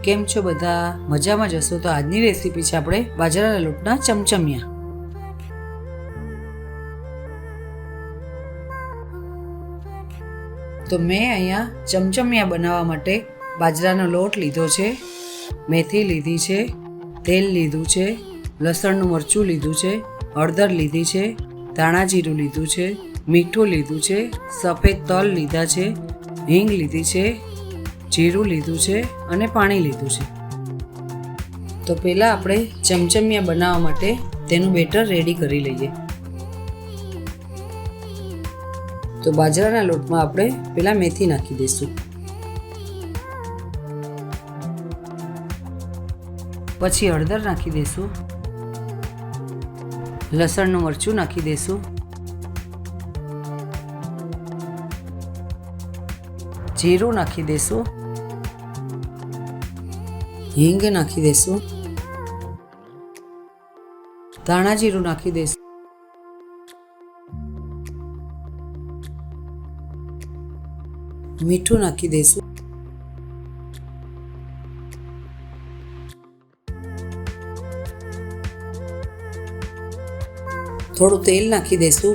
કેમ છો બધા? મજામાં જ હશો? તો આજની રેસીપી છે આપણે બાજરાના લોટના ચમચમિયા. તો મેં અહીંયા ચમચમિયા બનાવવા માટે બાજરાનો લોટ લીધો છે, મેથી લીધી છે, તેલ લીધું છે, લસણનું મરચું લીધું છે, હળદર લીધી છે, ધાણા જીરું લીધું છે, મીઠું લીધું છે, સફેદ તલ લીધા છે, હિંગ લીધી છે, જીરું લીધું છે અને પાણી લીધું છે. તો પહેલાં આપણે ચમચમિયા બનાવવા માટે તેનું બેટર રેડી કરી લઈએ. તો બાજરાના લોટમાં આપણે પહેલાં મેથી નાખી દઈશું, પછી હળદર નાખી દઈશું, લસણનું મરચું નાખી દઈશું, જીરું નાખી દઈશું, હિંગ નાખી દઈશું, ધાણા જીરું નાખી દઈશું, મીઠું નાખી દઈશું, થોડું તેલ નાખી દઈશું.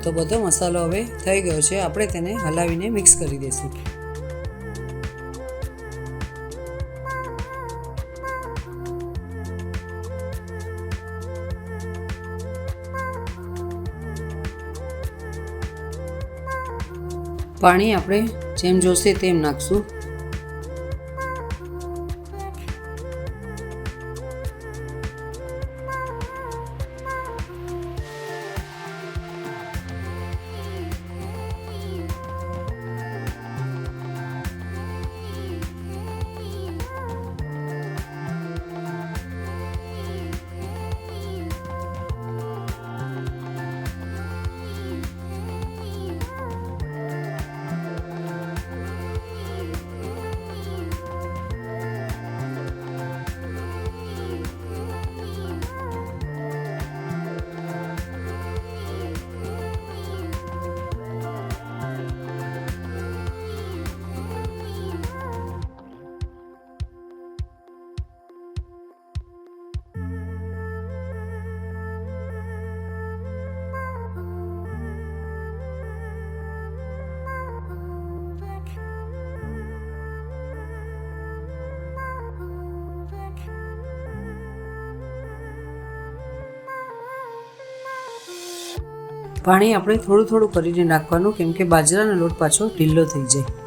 તો બધો મસાલો હવે થઈ ગયો છે, આપણે તેને હલાવીને મિક્સ કરી દઈશું. પાણી આપણે જેમ જોશે તેમ નાખશું. પાણી આપણે થોડું થોડું કરીને નાખવાનું, કેમ કે બાજરાનો લોટ પાછો ઢીલો થઈ જાય.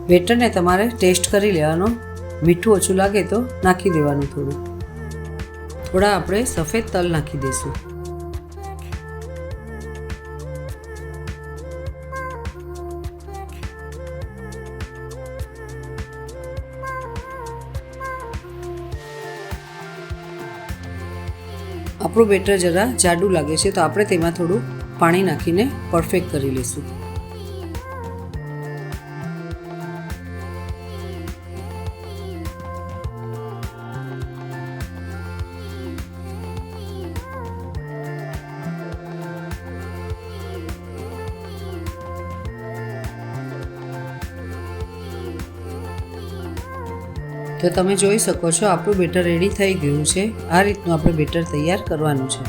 બેટરને તમારે ટેસ્ટ કરી લેવાનો, મીઠું ઓછું લાગે તો નાખી દેવાનું. થોડા આપણે સફેદ તલ નાખી દઈશું. આપણું બેટર જરા જાડું લાગે છે, તો આપણે તેમાં થોડું પાણી નાખીને પરફેક્ટ કરી લઈશું. તો તમે જોઈ શકો છો આપણું બેટર રેડી થઈ ગયું છે. આ રીતનું આપણે બેટર તૈયાર કરવાનું છે.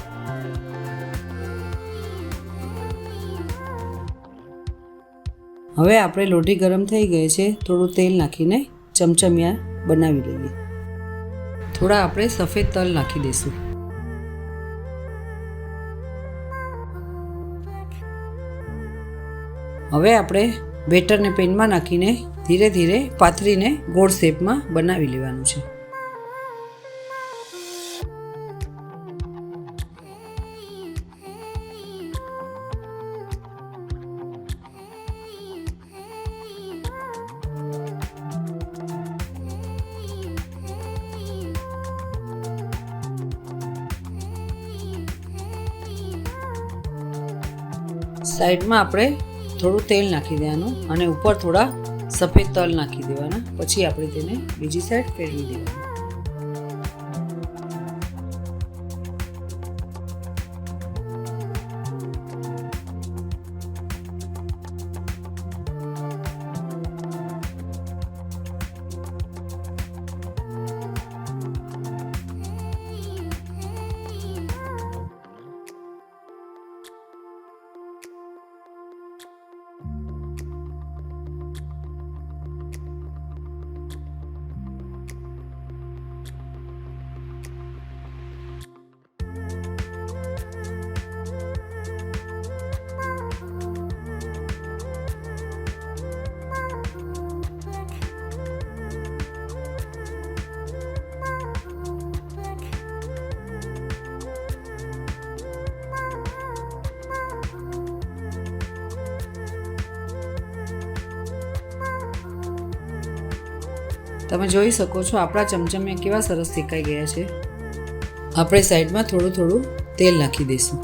હવે આપણે લોટી ગરમ થઈ ગઈ છે. થોડું તેલ નાખીને ચમચમિયા બનાવી લઈએ. થોડા આપણે સફેદ તલ નાખી દઈશું. હવે આપણે બેટરને પેનમાં નાખીને ધીરે ધીરે પાથરીને ગોળ શેપમાં બનાવી લેવાનું છે. સાઈડમાં આપણે થોડું તેલ નાખી દેવાનું અને ઉપર થોડા સફેદ તલ નાખી દેવાના. પછી આપણે તેને બીજી સાઈડ ફેરવી દેવાનું. તમે જોઈ શકો છો આપણા ચમચમિયા કેવા સરસ શેકાઈ ગયા છે. આપણે સાઈડમાં થોડું થોડું તેલ નાખી દઈશું.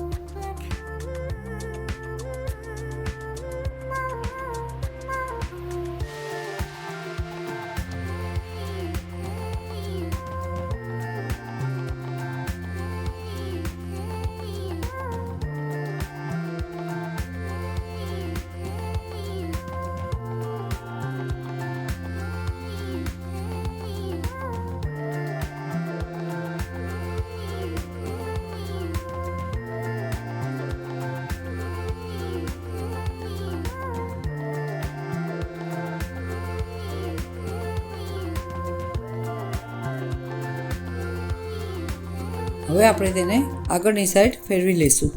હવે આપણે તેને આગળની સાઈડ ફેરવી લઈશું.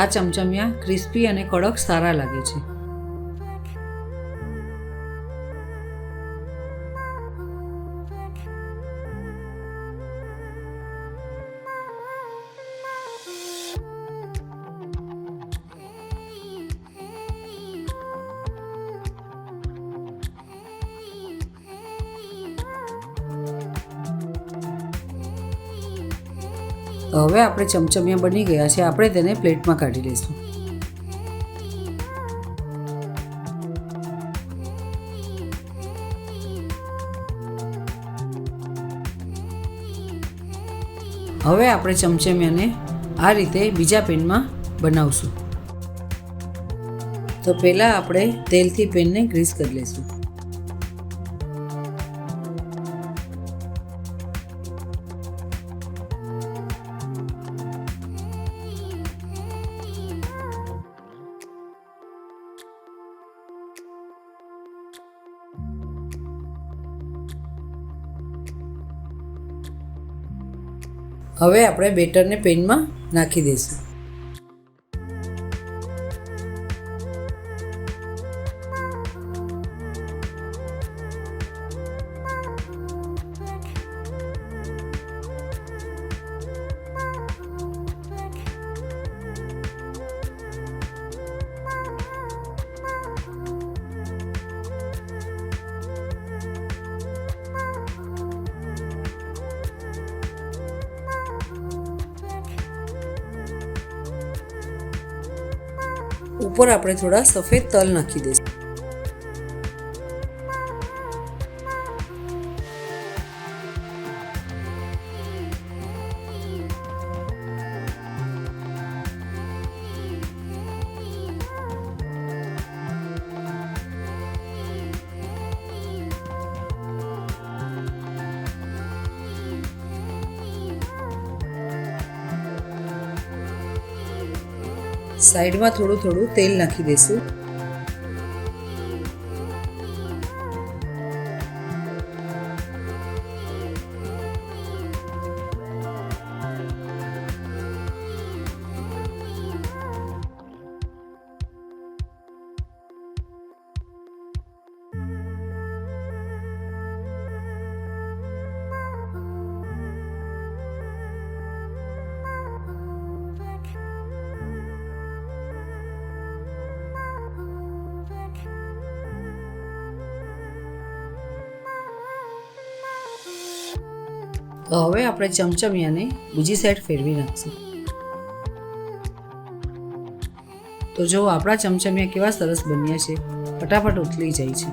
આ ચમચમિયા ક્રિસ્પી અને કડક સારા લાગે છે. હવે આપણે ચમચમિયા બની ગયા છે. આપણે તેને પ્લેટમાં કાઢી લઈશું. હવે આપણે ચમચમિયાને આ રીતે બીજા પેનમાં બનાવશું. તો પહેલાં આપણે તેલથી પેનને ગ્રીસ કરી લઈશું. હવે આપણે બેટરને પેનમાં નાખી દઈશું. ઉપર આપણે થોડા સફેદ તલ નાખી દઈશું. સાઈડમાં થોડું થોડું તેલ નાખી દઈશું. તો હવે આપણે ચમચમિયાને બીજી સાઈડ ફેરવી નાખશું. તો જો આપણા ચમચમિયા કેવા સરસ બન્યા છે, ફટાફટ ઉથલી જાય છે.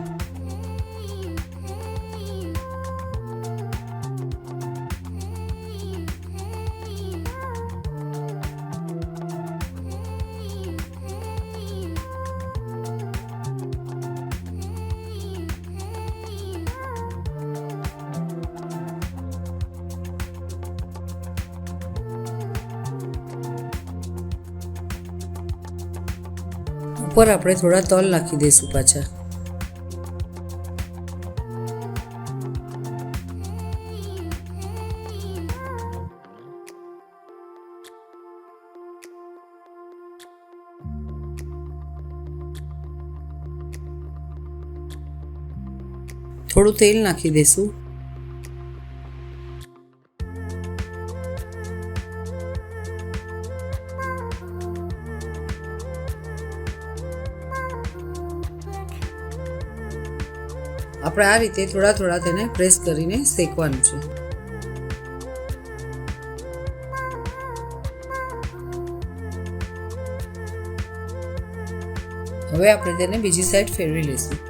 ઉપર આપણે થોડા તલ નાખી દઈશું પાછા. થોડું તેલ નાખી દઈશું. આપણે આ રીતે થોડા થોડા તેને પ્રેસ કરીને શેકવાનું છે. હવે આપણે તેને બીજી સાઈડ ફેરવી લઈશું.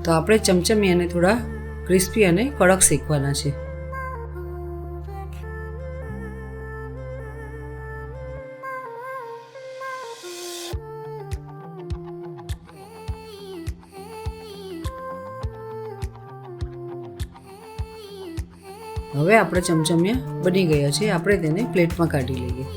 તો આપણે ચમચમિયાને થોડા ક્રિસ્પી અને કડક શેકવાના છે. હવે આપણે ચમચમિયા બની ગયા છે. આપણે તેને પ્લેટમાં કાઢી લઈએ.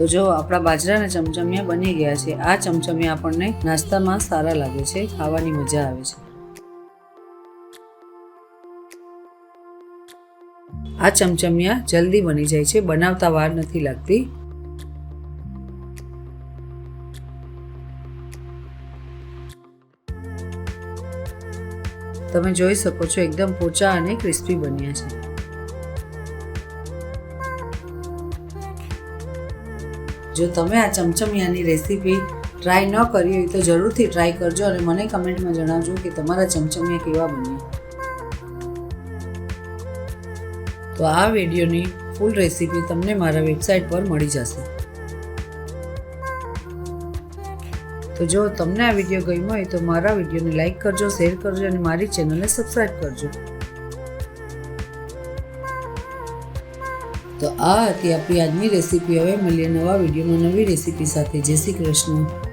તો જો આપણા બાજરાના ચમચમિયા બની ગયા છે. આ ચમચમિયા આપણને નાસ્તામાં સારા લાગે છે, ખાવાની મજા આવે છે. આ ચમચમિયા જલ્દી બની જાય છે, બનાવતા વાર નથી લાગતી. તમે જોઈ શકો છો એકદમ પોચા અને ક્રિસ્પી બન્યા છે. જો તમે આ ચમચમિયાની રેસીપી ટ્રાય ન કરી હોય તો જરૂરથી ટ્રાય કરજો અને મને કમેન્ટમાં જણાવજો કે તમારા ચમચમિયા કેવા બન્યા. તો આ વિડીયોની ફૂલ રેસીપી તમને મારા વેબસાઇટ પર મળી જશે. તો જો તમને આ વિડીયો ગમ્યો હોય તો મારા વિડીયોને લાઈક કરજો, શેર કરજો અને મારી ચેનલને સબસ્ક્રાઈબ કરજો. તો આ હતી આપણી આજની રેસીપી. હવે મળીએ નવા વિડીયોમાં નવી રેસીપી સાથે. જય શ્રી કૃષ્ણ.